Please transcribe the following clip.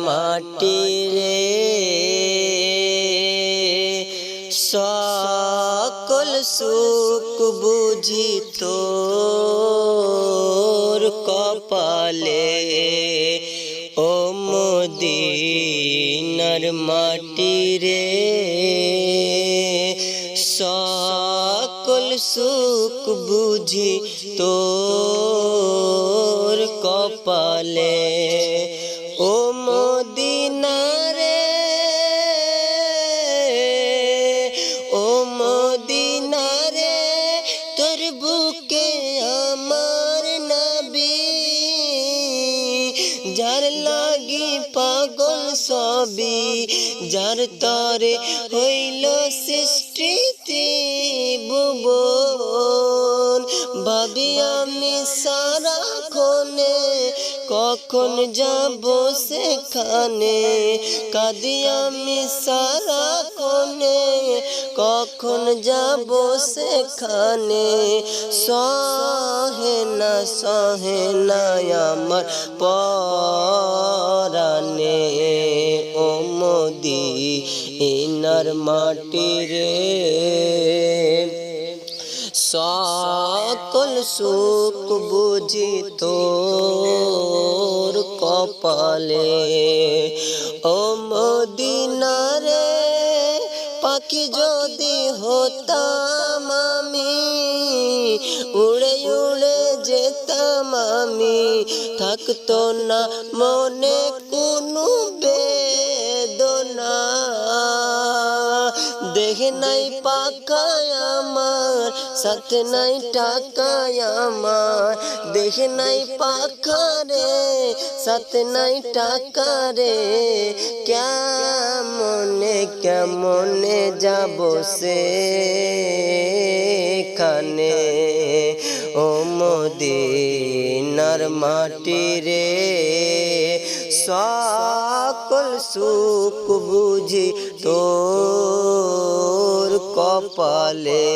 মাটি রে সকল সুখ বুঝি তোর কপালে ও মদিনার মাটি রে সকল সুখ বুঝি তোর কপালে ও মদিনা রে ও মদিনা রে তোর বুকে আমার নবী যার লাগি পাগল সবই যার তরে হইল সৃষ্টি ভুবন ভাবি আমি সারাক্ষণে কখন যাব সেখানে কাঁদি আমি সারাক্ষণে কখন যাব সেখানে সহে না আমার পরানে ও মদিনার মাটি রে সকল সুখ বুঝি তোর কপালে ও মদিনা রে পাখি যদি হতাম আমি উড়ে উড়ে যেতাম আমি থাকতো না মনে কোনো বেদনা দেখে নাই পাখায় আমার সাথে নাই টাকায় আমার দেখে নাই পাখা রে সাথে নাই টাকা রে কেমনে যাব সেখানে ও মদিনার মাটি রে সকল সুখ বুঝি তোর কপালে।